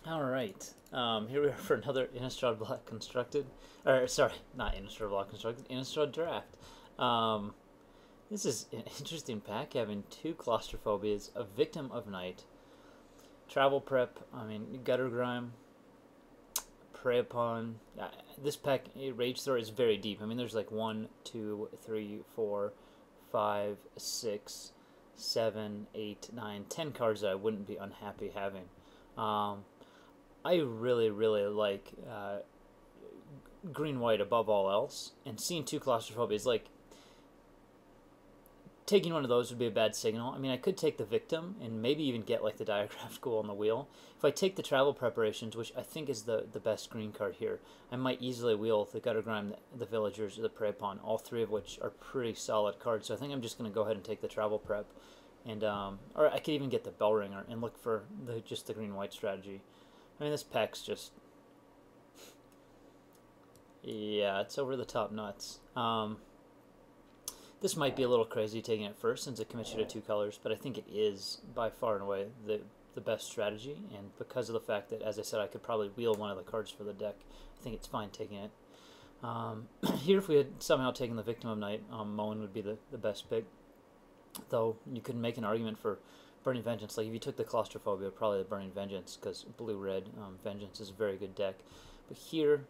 All right. Here we are for another Innistrad block constructed, or sorry, not Innistrad block constructed, Innistrad draft. Um, this is an interesting pack, having two claustrophobias, a victim of night, travel prep. I mean, gutter grime, prey upon. This pack, rage thrower is very deep. I mean, there's like 1, 2, 3, 4, 5, 6, 7, 8, 9, 10 cards that I wouldn't be unhappy having. Um, I really, really like green white above all else, and seeing two claustrophobia is like taking one of those would be a bad signal. I mean, I could take the victim and maybe even get like the diagraph school on the wheel. If I take the travel preparations, which I think is the best green card here, I might easily wheel the gutter grime, the villagers, or the prey pawn, all three of which are pretty solid cards. So I think I'm just going to go ahead and take the travel prep, and or I could even get the bell ringer and look for just the green white strategy. I mean, this pack's just, yeah, it's over the top nuts. This might be a little crazy taking it first since it commits you to two colors, but I think it is by far and away the best strategy. And because of the fact that, as I said, I could probably wheel one of the cards for the deck, I think it's fine taking it. Here, if we had somehow taken the Victim of Night, Moen would be the best pick. Though you could make an argument for Burning Vengeance. Like if you took the Claustrophobia, probably the Burning Vengeance, because blue-red Vengeance is a very good deck. But here,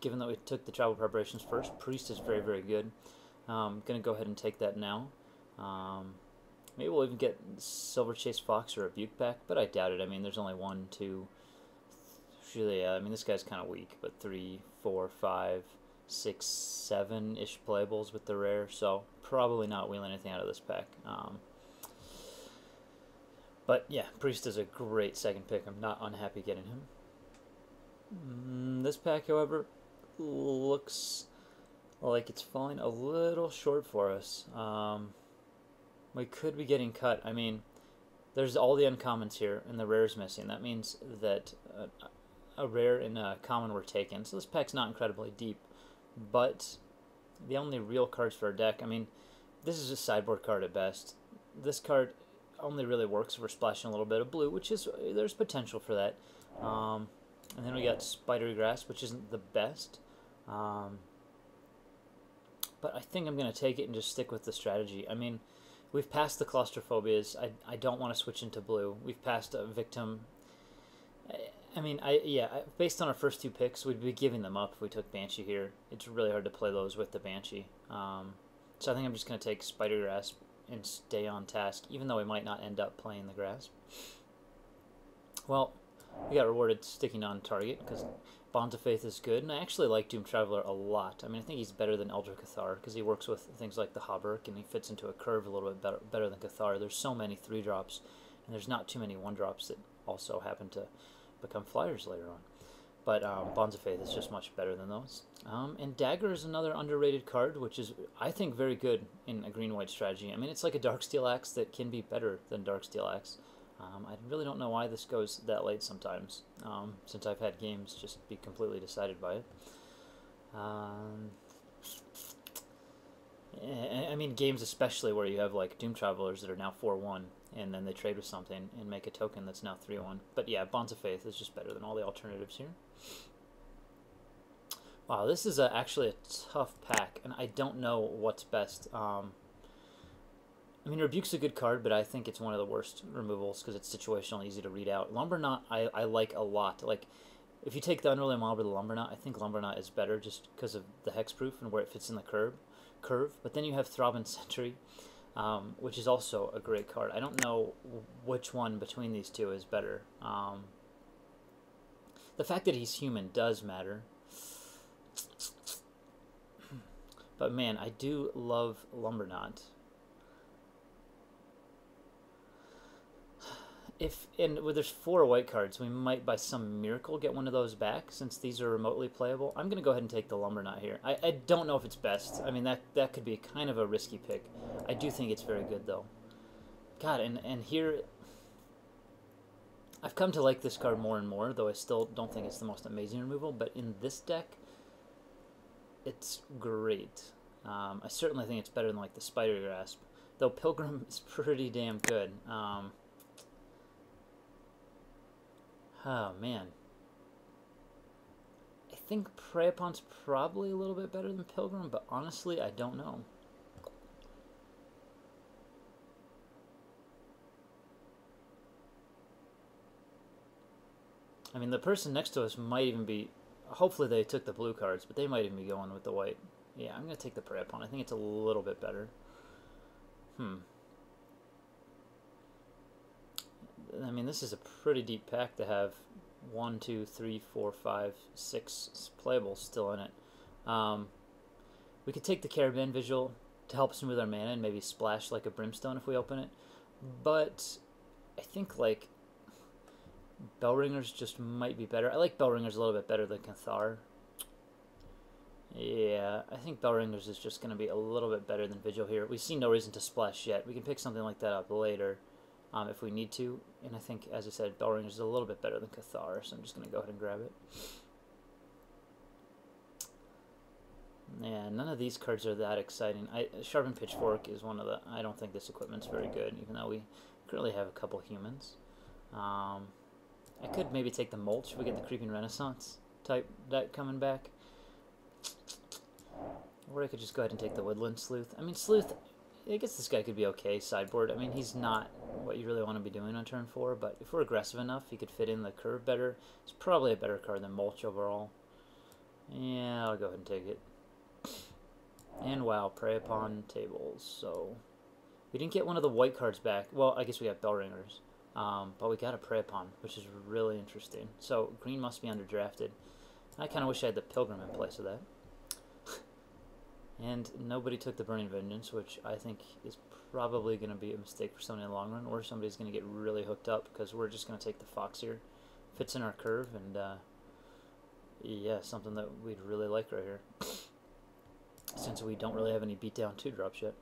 given that we took the travel preparations first, Priest is very, very good. Gonna go ahead and take that now. Maybe we'll even get Silver Chase Fox or a Rebuke back, but I doubt it. I mean, there's only 1, 2, really. I mean, this guy's kind of weak, but 3, 4, 5, 6, 7-ish playables with the rare, so probably not wheeling anything out of this pack. But yeah, Priest is a great second pick. I'm not unhappy getting him. This pack, however, looks like it's falling a little short for us. We could be getting cut. I mean, there's all the uncommons here, and the rare's missing. That means that a rare and a common were taken. So this pack's not incredibly deep, but the only real cards for our deck, I mean, this is a sideboard card at best. This card only really works if we're splashing a little bit of blue, which is, there's potential for that. And then we got Spidery Grasp, which isn't the best. But I think I'm going to take it and just stick with the strategy. I mean, we've passed the claustrophobias. I don't want to switch into blue. We've passed a victim. I mean, based on our first two picks, we'd be giving them up if we took Banshee here. It's really hard to play those with the Banshee. So I think I'm just going to take Spider Grasp and stay on task, even though we might not end up playing the Grasp. Well, we got rewarded sticking on target because Bonds of Faith is good, and I actually like Doom Traveler a lot. I mean, I think he's better than Eldritch Cathar because he works with things like the Hauberk, and he fits into a curve a little bit better than Cathar. There's so many 3-drops, and there's not too many 1-drops that also happen to become flyers later on. But Bonds of Faith is just much better than those. And Dagger is another underrated card, which is, I think, very good in a green-white strategy. I mean, it's like a Darksteel Axe that can be better than Darksteel Axe. I really don't know why this goes that late sometimes, since I've had games just be completely decided by it. I mean, games especially where you have like Doom Travelers that are now 4-1, and then they trade with something and make a token that's now 3-1. But yeah, Bonds of Faith is just better than all the alternatives here. Wow, this is actually a tough pack, and I don't know what's best. I mean, Rebuke's a good card, but I think it's one of the worst removals because it's situational, easy to read out. Lumberknot, I like a lot. Like, if you take the Unruly Mob or the Lumberknot, I think Lumberknot is better just because of the hexproof and where it fits in the curve. But then you have Throbbing Sentry, which is also a great card. I don't know which one between these two is better. The fact that he's human does matter. But man, I do love Lumberknot. Well, there's 4 white cards, we might by some miracle get one of those back since these are remotely playable. I'm gonna go ahead and take the Lumberknot here. I don't know if it's best. I mean, that could be kind of a risky pick. I do think it's very good though. God, and here I've come to like this card more and more, though I still don't think it's the most amazing removal. But in this deck, it's great. I certainly think it's better than like the Spider Grasp, though Pilgrim is pretty damn good. Oh, man. I think Prey Upon's probably a little bit better than Pilgrim, but honestly, I don't know. I mean, the person next to us might even be... Hopefully they took the blue cards, but they might even be going with the white. Yeah, I'm going to take the Prey Upon. I think it's a little bit better. I mean, this is a pretty deep pack to have 1, 2, 3, 4, 5, 6 playables still in it. We could take the Caravan Visual to help smooth our mana and maybe splash like a Brimstone if we open it. But I think like Bellringers just might be better. I like Bellringers a little bit better than Cathar. Yeah, I think Bellringers is just going to be a little bit better than Vigil here. We see no reason to splash yet. We can pick something like that up later if we need to. And I think, as I said, Bellringers is a little bit better than Cathar, so I'm just going to go ahead and grab it. Yeah, none of these cards are that exciting. Sharpened Pitchfork is one of the... I don't think this equipment's very good, even though we currently have a couple humans. I could maybe take the Mulch if we get the Creeping Renaissance type deck coming back. Or I could just go ahead and take the Woodland Sleuth. I mean, Sleuth, I guess this guy could be okay sideboard. I mean, he's not what you really want to be doing on turn 4, but if we're aggressive enough, he could fit in the curve better. It's probably a better card than Mulch overall. Yeah, I'll go ahead and take it. And wow, Prey Upon tables. So we didn't get one of the white cards back. Well, I guess we got Bellringers. But we got a Prey Upon, which is really interesting. So green must be underdrafted. I kind of wish I had the Pilgrim in place of that. And nobody took the Burning Vengeance, which I think is probably going to be a mistake for somebody in the long run, or somebody's going to get really hooked up because we're just going to take the Fox here. Fits in our curve, and yeah, something that we'd really like right here. Since we don't really have any beatdown 2-drops yet.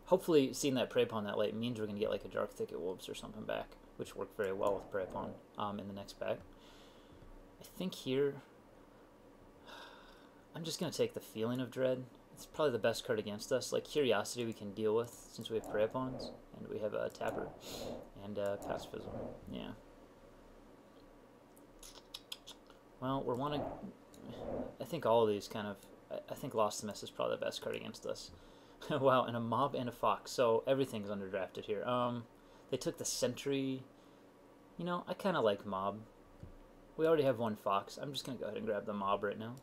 Hopefully seeing that Prey Upon that late means we're going to get like a Dark Thicket Wolves or something back, which worked very well with Prey Upon in the next pack. I think here... I'm just going to take the Feeling of Dread. It's probably the best card against us. Like, Curiosity we can deal with since we have Prey Upons, and we have a Tapper, and Pacifism. Yeah. Well, we're wanting... I think all of these kind of... I think Lost the Mist is probably the best card against us. Wow, and a Mob and a Fox, so everything's underdrafted here. They took the Sentry. You know, I kind of like Mob. We already have one Fox. I'm just going to go ahead and grab the Mob right now.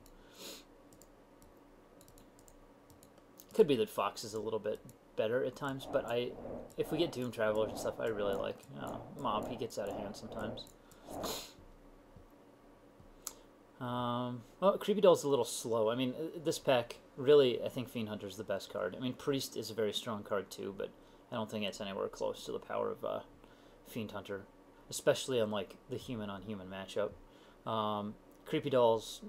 Could be that Fox is a little bit better at times, but if we get Doom Travelers and stuff, I really like Mob. He gets out of hand sometimes. Well, Creepy Doll's a little slow. I mean, this pack, really, I think Fiend Hunter's the best card. I mean, Priest is a very strong card too, but I don't think it's anywhere close to the power of Fiend Hunter, especially on like the human-on-human matchup. Creepy Doll's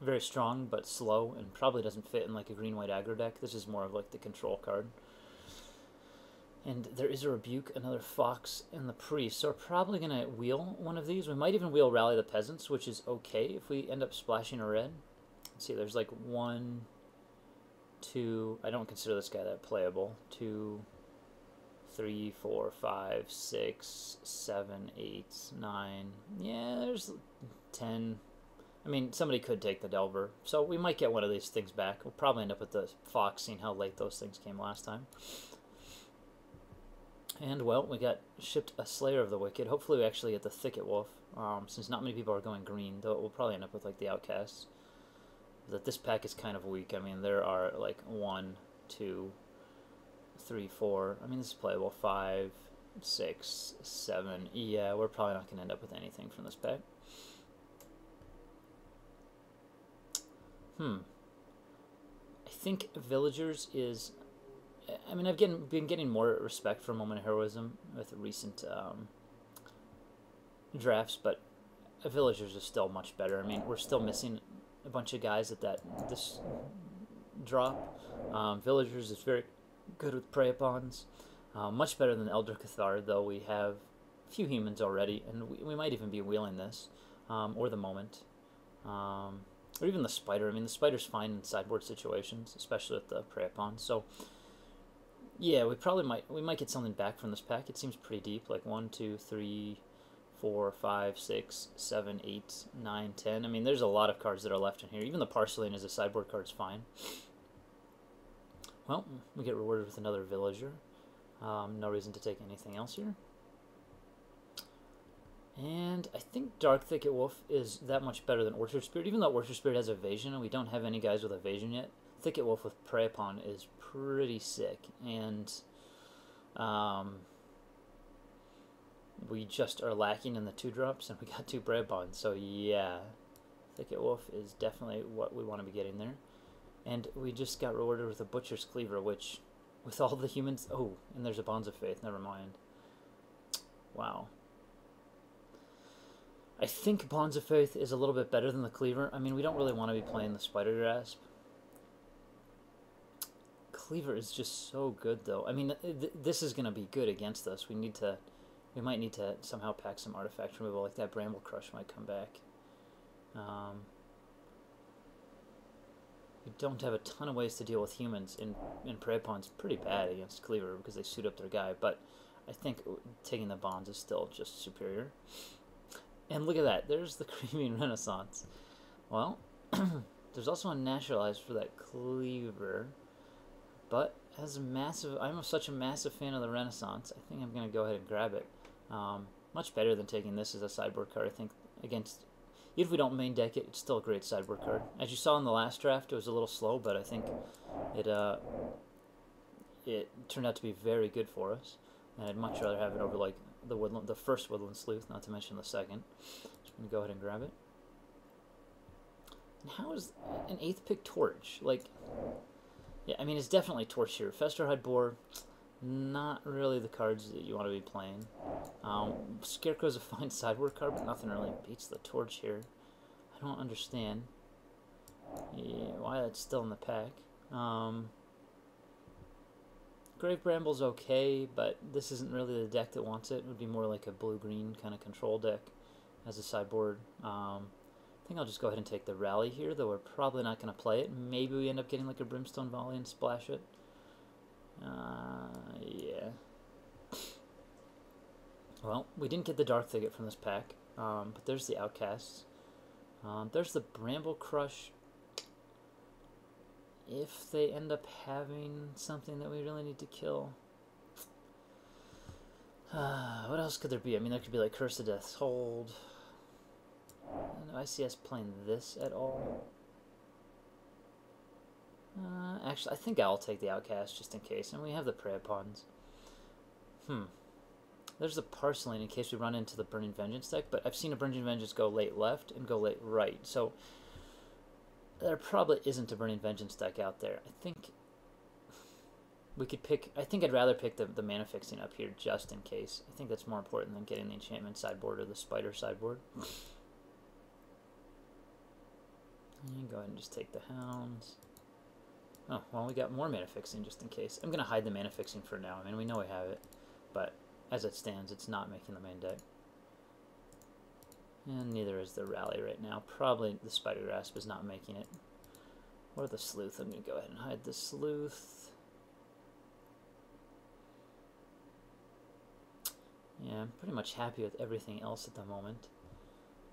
very strong, but slow, and probably doesn't fit in like a green-white aggro deck. This is more of like the control card. And there is a Rebuke, another Fox, and the Priest. So we're probably going to wheel one of these. We might even wheel Rally the Peasants, which is okay if we end up splashing a red. Let's see, there's like 1, 2... I don't consider this guy that playable. 2, 3, 4, 5, 6, 7, 8, 9... Yeah, there's 10... I mean, somebody could take the Delver, so we might get one of these things back. We'll probably end up with the Fox, seeing how late those things came last time. And, well, we got shipped a Slayer of the Wicked. Hopefully we actually get the Thicket Wolf, since not many people are going green, though we'll probably end up with, like, the Outcasts. That this pack is kind of weak. I mean, there are, like, 1, 2, 3, 4. I mean, this is playable. 5, 6, 7. Yeah, we're probably not going to end up with anything from this pack. I think Villagers is... I mean, I've been getting more respect for Moment of Heroism with recent drafts, but Villagers is still much better. I mean, we're still missing a bunch of guys at this drop. Villagers is very good with Prey Upons. Much better than Elder Cathar, though we have a few humans already, and we might even be wheeling this, or the Moment. Or even the Spider. I mean, the Spider's fine in sideboard situations, especially with the Prey Upon. So, yeah, we might get something back from this pack. It seems pretty deep, like 1, 2, 3, 4, 5, 6, 7, 8, 9, 10. I mean, there's a lot of cards that are left in here. Even the Porcelain as a sideboard card is fine. Well, we get rewarded with another Villager. No reason to take anything else here. And I think Dark Thicket Wolf is that much better than Orchard Spirit. Even though Orchard Spirit has evasion, and we don't have any guys with evasion yet, Thicket Wolf with Prey Upon is pretty sick. And we just are lacking in the 2-drops, and we got 2 Prey Upon. So yeah, Thicket Wolf is definitely what we want to be getting there. And we just got rewarded with a Butcher's Cleaver, which, with all the humans... Oh, and there's a Bonds of Faith. Never mind. Wow. I think Bonds of Faith is a little bit better than the Cleaver. I mean, we don't really want to be playing the Spider Grasp. Cleaver is just so good, though. I mean, this is going to be good against us. We might need to somehow pack some artifact removal, like that Bramble Crush might come back. We don't have a ton of ways to deal with humans, and Prey Upon's pretty bad against Cleaver because they suit up their guy, but I think taking the Bonds is still just superior. And look at that, there's the Creaming Renaissance. Well, there's also a Naturalized for that Cleaver, but as a massive, I'm such a massive fan of the Renaissance, I think I'm going to go ahead and grab it. Much better than taking this as a sideboard card, I think, against... Even if we don't main deck it, it's still a great sideboard card. As you saw in the last draft, it was a little slow, but I think it turned out to be very good for us. And I'd much rather have it over like the first Woodland Sleuth, not to mention the second. Just gonna go ahead and grab it. And how is an 8th pick Torch? Like, yeah, I mean it's definitely Torch here. Festerhide Boar, not really the cards that you want to be playing. Scarecrow's a fine sideboard card, but nothing really beats the Torch here. I don't understand why that's still in the pack. Grave Bramble's okay, but this isn't really the deck that wants it. It would be more like a blue-green kind of control deck as a sideboard. I think I'll just go ahead and take the Rally here, though we're probably not going to play it. Maybe we end up getting like a Brimstone Volley and splash it. Yeah. Well, we didn't get the Dark Thicket from this pack, but there's the Outcasts. There's the Bramble Crush. If they end up having something that we really need to kill. What else could there be? I mean, there could be like Curse of Death's Hold. No ICS playing this at all. Actually, I think I'll take the Outcast just in case. And we have the Prey Upons. There's the Porcelain in case we run into the Burning Vengeance deck, but I've seen a Burning Vengeance go late left and go late right, so there probably isn't a Burning Vengeance deck out there. I think we could pick... I think I'd rather pick the Mana Fixing up here just in case. I think that's more important than getting the Enchantment sideboard or the Spider sideboard. And go ahead and just take the Hounds. Oh, well, we got more Mana Fixing just in case. I'm going to hide the Mana Fixing for now. I mean, we know we have it, but as it stands, it's not making the main deck. And neither is the Rally right now. Probably the Spider Grasp is not making it. Or the Sleuth. I'm going to go ahead and hide the Sleuth. Yeah, I'm pretty much happy with everything else at the moment.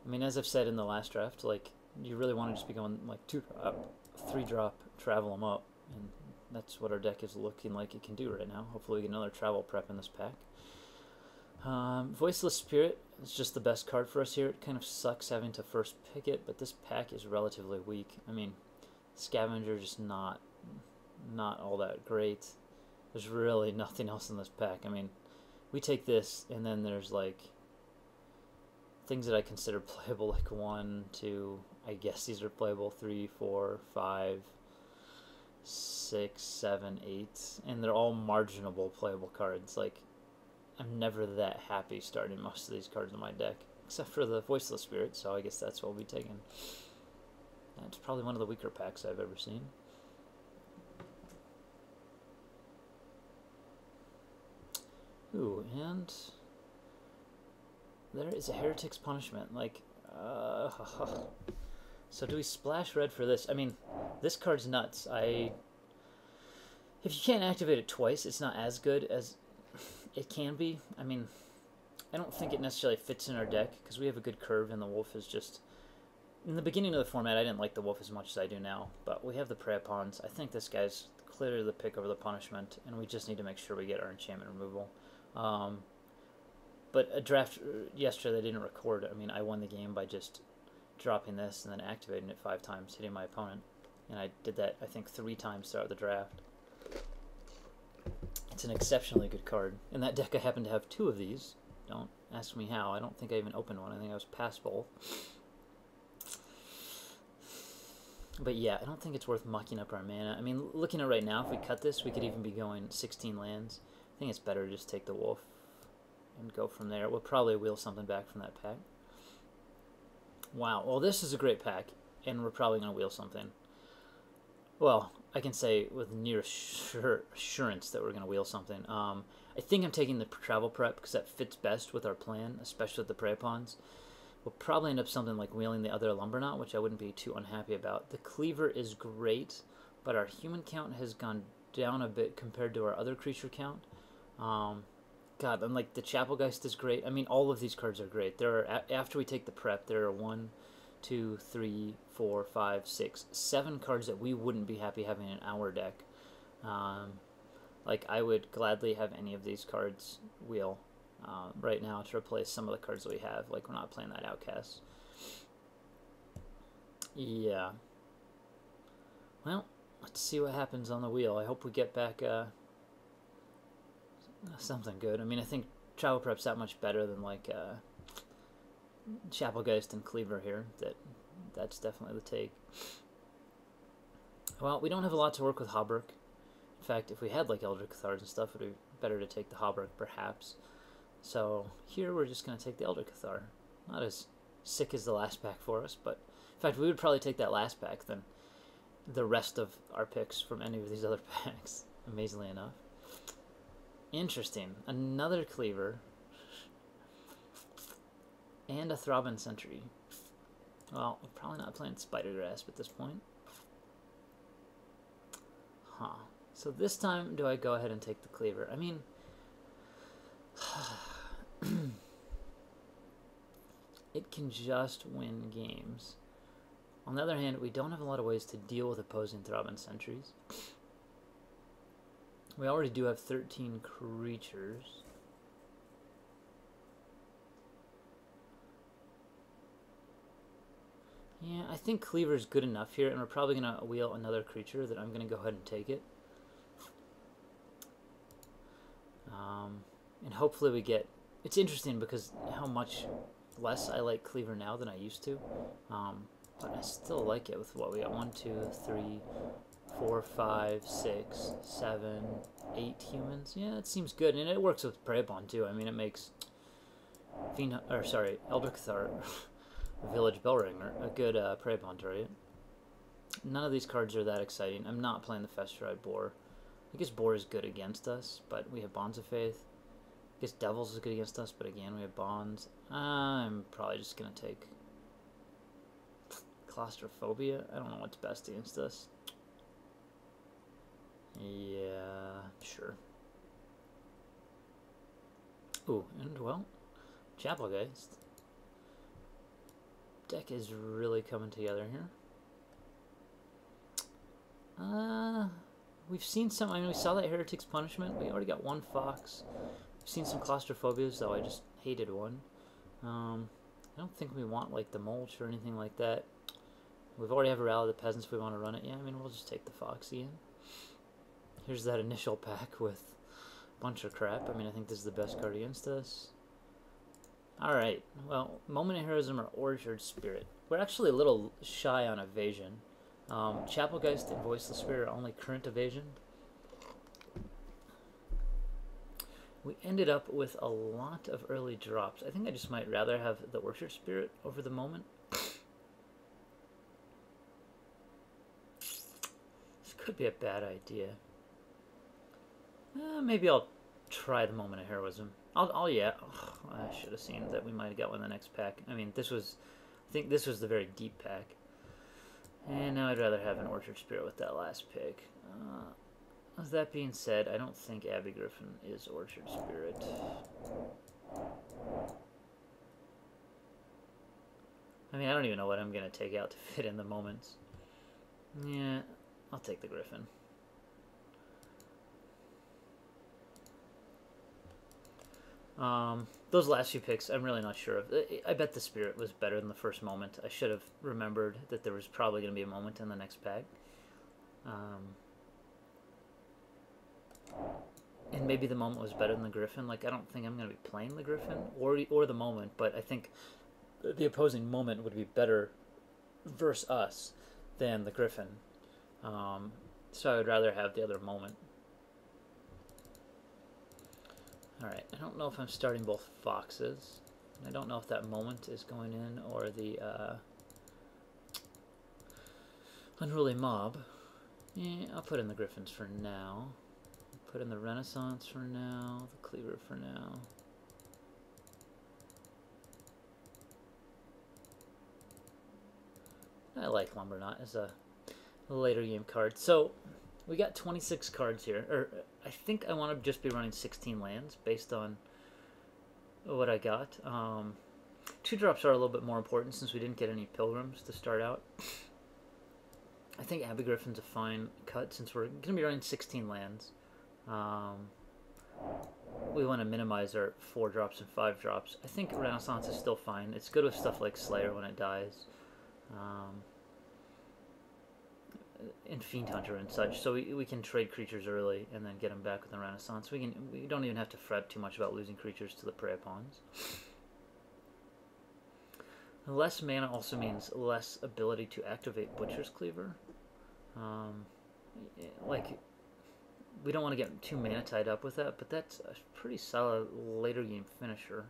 I mean, as I've said in the last draft, like, you really want to just be going, like, 2-drop, 3-drop, travel them up. And that's what our deck is looking like it can do right now. Hopefully we get another travel prep in this pack. Voiceless Spirit is just the best card for us here. It kind of sucks having to first pick it, but this pack is relatively weak. I mean, Scavenger just not all that great. There's really nothing else in this pack. I mean, we take this, and then there's like things that I consider playable, like 1, 2, I guess these are playable, 3, 4, 5, 6, 7, 8, and they're all marginable playable cards. Like, I'm never that happy starting most of these cards in my deck, except for the Voiceless Spirit, so I guess that's what we'll be taking. That's probably one of the weaker packs I've ever seen. Ooh, and there is a Heretic's Punishment. Like, so do we splash red for this? I mean, this card's nuts. If you can't activate it twice, it's not as good as it can be. I mean, I don't think it necessarily fits in our deck because we have a good curve and the wolf is just... In the beginning of the format, I didn't like the wolf as much as I do now, but we have the prey pawns. I think this guy's clearly the pick over the punishment, and we just need to make sure we get our enchantment removal. But a draft yesterday they didn't record. I mean, I won the game by just dropping this and then activating it 5 times, hitting my opponent. And I did that, I think, 3 times throughout the draft. It's an exceptionally good card. In that deck, I happen to have 2 of these. Don't ask me how. I don't think I even opened one. I think I was past both. But yeah, I don't think it's worth mucking up our mana. I mean, looking at right now, if we cut this, we could even be going 16 lands. I think it's better to just take the wolf and go from there. We'll probably wheel something back from that pack. Wow, well this is a great pack, and we're probably going to wheel something. Well, I can say with near assurance that we're going to wheel something. I think I'm taking the travel prep because that fits best with our plan, especially with the prey pawns. We'll probably end up something like wheeling the other Lumberknot, which I wouldn't be too unhappy about. The Cleaver is great, but our human count has gone down a bit compared to our other creature count. God, and like the Chapelgeist is great. I mean, all of these cards are great. There are, after we take the prep, there are 1, 2, 3, 4, 5, 6, 7 cards that we wouldn't be happy having in our deck. Like I would gladly have any of these cards wheel right now to replace some of the cards that we have. Like we're not playing that Outcast. Yeah. Well, let's see what happens on the wheel. I hope we get back something good. I mean, I think Travel Prep's that much better than like Chapelgeist and Cleaver here. That's definitely the take. Well, we don't have a lot to work with Hauberk. In fact, if we had like Eldritch Cathars and stuff, it would be better to take the Hauberk perhaps. So here we're just going to take the Eldritch Cathar. Not as sick as the last pack for us, but in fact we would probably take that last pack than the rest of our picks from any of these other packs, amazingly enough. Interesting. Another Cleaver and a Throbbing Sentry. Well, we're probably not playing Spider Grasp at this point. Huh. So this time, do I go ahead and take the Cleaver? I mean, it can just win games. On the other hand, we don't have a lot of ways to deal with opposing Throbbing Sentries. We already do have 13 creatures. Yeah, I think Cleaver's good enough here, and we're probably going to wheel another creature that I'm going to go ahead and take it. And hopefully we get... It's interesting because how much less I like Cleaver now than I used to. But I still like it with what we got. 1, 2, 3, 4, 5, 6, 7, 8 humans. Yeah, it seems good. And it works with Prey Pawn too. I mean, it makes Eldritch Cathar Village Bellringer a good Prey Pawn target. None of these cards are that exciting. I'm not playing the Festeride Boar. I guess Boar is good against us, but we have Bonds of Faith. I guess Devils is good against us, but again, we have Bonds. I'm probably just going to take Claustrophobia. I don't know what's best against us. Yeah, sure. Ooh, and well, Chapelgeist. Deck is really coming together here. We've seen some, I mean, we saw that Heretic's Punishment. We already got 1 Fox. We've seen some Claustrophobias, though I just hated one. I don't think we want, like, the Mulch or anything like that. We've already have a Rally of the Peasants if we want to run it. Yeah, I mean, we'll just take the Fox again. Here's that initial pack with a bunch of crap. I mean, I think this is the best card against us. Alright, well, Moment of Heroism or Orchard Spirit. We're actually a little shy on evasion. Chapelgeist and Voiceless Spirit are only current evasion. We ended up with a lot of early drops. I think I just might rather have the Orchard Spirit over the Moment. This could be a bad idea. Maybe I'll try the Moment of Heroism. Yeah. Oh, I should have seen that we might have got one in the next pack. I mean, I think this was the very deep pack. And now I'd rather have an Orchard Spirit with that last pick. With that being said, I don't think Abby Griffin is Orchard Spirit. I mean, I don't even know what I'm going to take out to fit in the moments. Yeah, I'll take the Griffin. Those last few picks, I'm really not sure of. I bet the Spirit was better than the first moment. I should have remembered that there was probably going to be a moment in the next pack. And maybe the moment was better than the Griffin. Like, I don't think I'm going to be playing the Griffin or the moment, but I think the opposing moment would be better versus us than the Griffin. So I would rather have the other moment. Alright, I don't know if I'm starting both Foxes. I don't know if that moment is going in or the Unruly Mob. Yeah, I'll put in the Griffins for now. Put in the Renaissance for now, the Cleaver for now. I like Lumberknot as a later game card. So we got 26 cards here, or I think I want to just be running 16 lands based on what I got. 2-drops are a little bit more important since we didn't get any Pilgrims to start out. I think Abbey Griffin's a fine cut since we're going to be running 16 lands. We want to minimize our 4-drops and 5-drops. I think Renaissance is still fine. It's good with stuff like Slayer when it dies. And Fiend Hunter and such, so we can trade creatures early and then get them back with the Renaissance. We don't even have to fret too much about losing creatures to the Prey Pawns. Less mana also means less ability to activate Butcher's Cleaver. Like, we don't want to get too mana tied up with that, but that's a pretty solid later game finisher.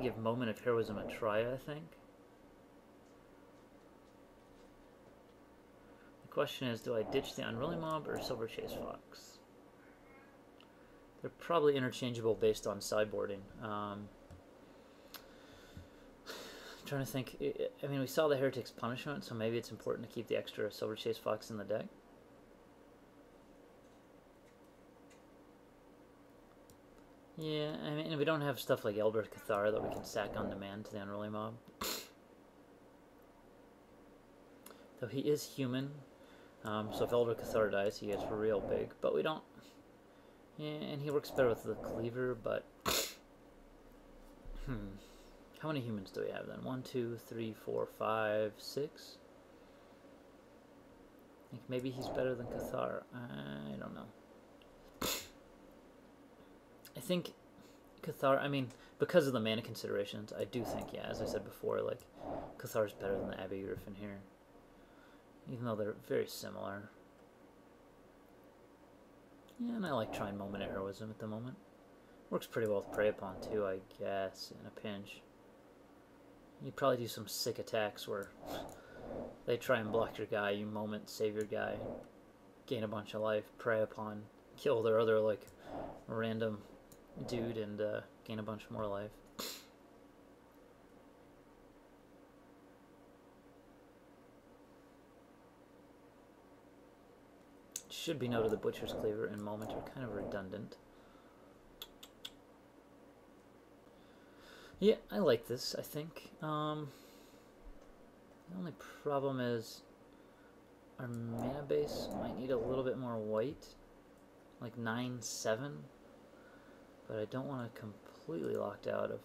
Give Moment of Heroism a try, I think. The question is, do I ditch the Unruly Mob or Silver Chase Fox? They're probably interchangeable based on sideboarding. I'm trying to think. I mean, we saw the Heretic's Punishment, so maybe it's important to keep the extra Silver Chase Fox in the deck. Yeah, I mean, we don't have stuff like Elder Cathar that we can sack on demand to the Unruly Mob. Though he is human, so if Elder Cathar dies, he gets real big. But we don't... Yeah, and he works better with the Cleaver, but... How many humans do we have then? 1, 2, 3, 4, 5, 6? I think maybe he's better than Cathar. I don't know. I think Cathar, I mean, because of the mana considerations, I do think, yeah, as I said before, like, Cathar's better than the Abbey Griffin here. Even though they're very similar. Yeah, and I like trying Moment of Heroism at the moment. Works pretty well with Prey Upon too, I guess, in a pinch. You probably do some sick attacks where they try and block your guy, you Moment, save your guy, gain a bunch of life, Prey Upon, kill their other, like, random dude and gain a bunch more life. Should be noted the Butcher's Cleaver and Moment are kind of redundant. Yeah, I like this, I think. The only problem is our mana base might need a little bit more white. Like 9/7. But I don't want to completely locked out of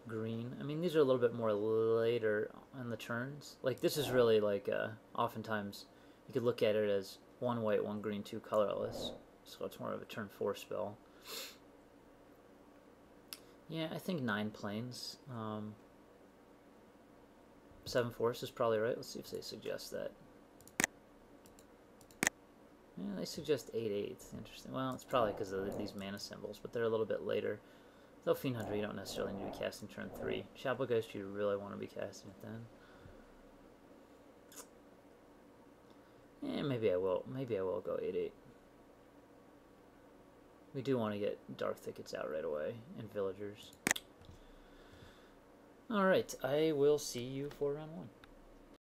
green. I mean, these are a little bit more later on the turns. Like, this is really like, oftentimes, you could look at it as 1 white, 1 green, 2 colorless. So it's more of a turn 4 spell. Yeah, I think 9 plains. 7 force is probably right. Let's see if they suggest that. Yeah, they suggest 8/8. Interesting. Well, it's probably because of these mana symbols, but they're a little bit later. Though Fiend Hunter, you don't necessarily need to be casting turn 3. Shapelgeist, you really want to be casting it then. Yeah, maybe I will. Maybe I will go 8/8. We do want to get Dark Thickets out right away, and Villagers. Alright, I will see you for round 1.